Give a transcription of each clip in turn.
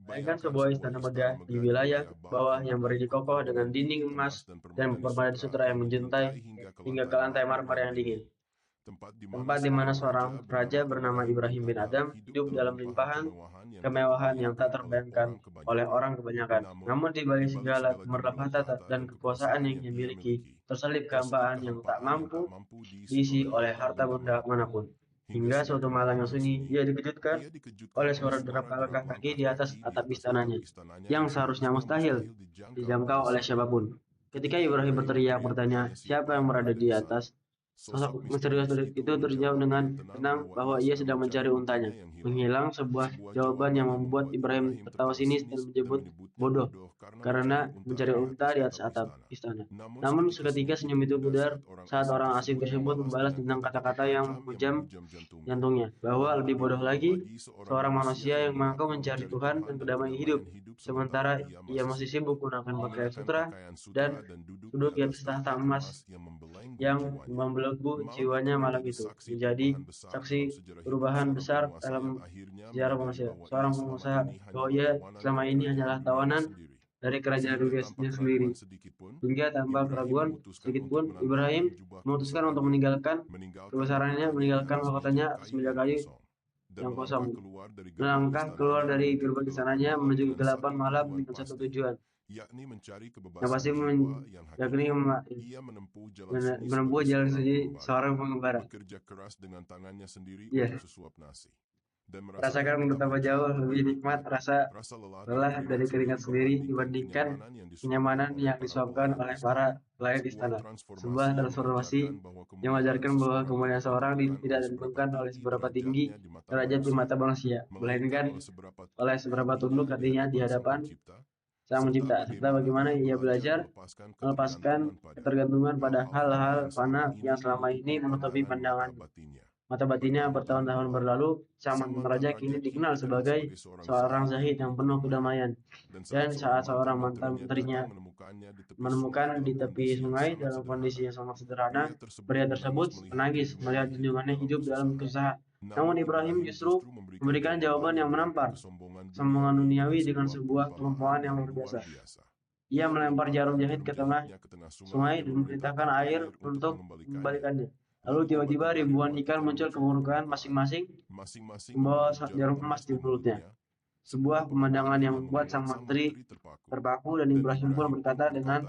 melainkan sebuah istana megah di wilayah bawah yang berdiri kokoh dengan dinding emas dan permadani sutra yang menjuntai hingga ke lantai marmer yang dingin. Tempat di mana seorang raja bernama Ibrahim bin Adam hidup dalam limpahan kemewahan yang tak terbayangkan oleh orang kebanyakan. Namun di balik segala kemewahan dan kekuasaan yang ia miliki, terselip kehampaan yang tak mampu diisi oleh harta benda manapun. Hingga suatu malam yang sunyi, ia dikejutkan oleh suara derap langkah kaki di atas atap istananya, yang seharusnya mustahil dijangkau oleh siapapun. Ketika Ibrahim bertanya, siapa yang berada di atas? Sosok misterius itu terjawab dengan tenang bahwa ia sedang mencari untanya. Menghilang sebuah jawaban yang membuat Ibrahim tertawa sinis dan menyebut bodoh karena mencari unta di atas atap istana. Namun seketika senyum itu pudar saat orang asing tersebut membalas tentang kata-kata yang menghujam jantungnya, bahwa lebih bodoh lagi seorang manusia yang mengaku mencari Tuhan dan kedamaian hidup, sementara ia masih sibuk menggunakan pakaian sutra dan duduk di atas tahta emas yang membelenggu jiwanya malam itu, menjadi saksi perubahan besar dalam sejarah manusia. Seorang pengusaha bahwa ia selama ini hanyalah tawanan dari kerajaan dunia sendiri. Hingga tanpa keraguan sedikitpun, Ibrahim memutuskan untuk meninggalkan kebesarannya, meninggalkan mahkotanya atas meja kayu yang kosong, melangkah keluar dari gerbang istananya menuju kegelapan malam dengan satu tujuan, yang pasti yakni menempuh jalan sunyi seorang pengembara. Ya, rasakan betapa jauh lebih nikmat rasa lelah dari keringat sendiri dibandingkan kenyamanan yang disuapkan oleh para pelayan istana. Sebuah transformasi yang mengajarkan bahwa kemuliaan seorang tidak ditentukan oleh seberapa tinggi derajat di mata manusia, melainkan oleh seberapa tunduk hatinya di hadapan Sang Mencipta, serta bagaimana ia belajar melepaskan ketergantungan pada hal-hal fana yang selama ini menutupi pandangan mata batinnya. Bertahun-tahun berlalu, sang mantan raja kini dikenal sebagai seorang zahid yang penuh kedamaian. Dan saat seorang mantan menterinya menemukan di tepi sungai dalam kondisi yang sangat sederhana, pria tersebut menangis melihat junjungannya hidup dalam kesusahan. Namun Ibrahim justru memberikan jawaban yang menampar sombongan duniawi dengan sebuah kemampuan yang luar biasa. Ia melempar jarum jahit ke tengah sungai dan memerintahkan air untuk membalikannya. Lalu tiba-tiba ribuan ikan muncul ke permukaan masing-masing membawa jarum emas di mulutnya. Sebuah pemandangan yang membuat sang menteri terpaku, dan Ibrahim pun berkata dengan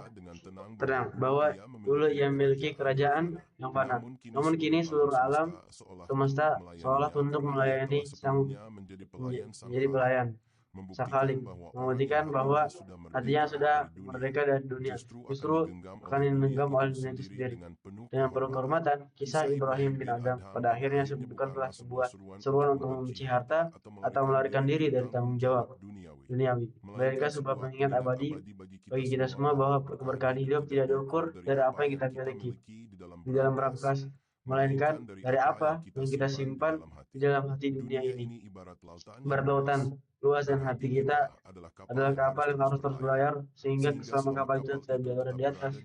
tenang bahwa dulu ia memiliki kerajaan yang fana, namun kini seluruh alam semesta seolah tunduk melayani sang menjadi pelayan sang Khalik, membuktikan bahwa hatinya sudah merdeka dari dunia, justru akan digenggam oleh dunia itu sendiri. Dengan penuh kehormatan, kisah Ibrahim bin Adam pada akhirnya bukanlah sebuah seruan untuk membenci harta atau melarikan diri dari tanggung jawab duniawi, melainkan sebuah pengingat abadi bagi kita semua bahwa keberkahan hidup tidak diukur dari apa yang kita miliki di dalam rangkas, melainkan dari apa yang kita simpan di dalam hati dunia ini. Ibarat lautan luas dan hati kita adalah kapal yang harus terus berlayar, sehingga selama kapal itu tidak berada di atas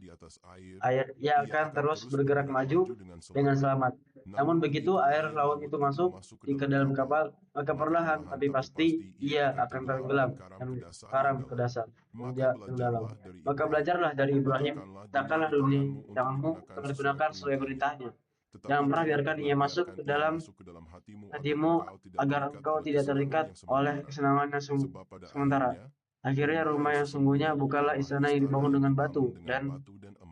air, ia akan terus bergerak maju dengan selamat. Namun begitu air laut itu masuk ke dalam kapal, maka perlahan tapi pasti ia akan tenggelam dan karam ke dasar yang dalam. Maka belajarlah dari Ibrahim, takkanlah dunia janganmu digunakan sesuai perintahnya. Jangan pernah biarkan ia masuk ke dalam hatimu agar engkau tidak terikat oleh kesenangan yang sementara. Akhirnya rumah yang sungguhnya bukanlah istana yang dibangun dengan batu dan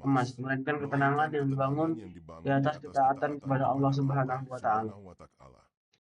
emas, melainkan ketenangan yang dibangun di atas ketaatan kepada Allah Subhanahu wa Ta'ala.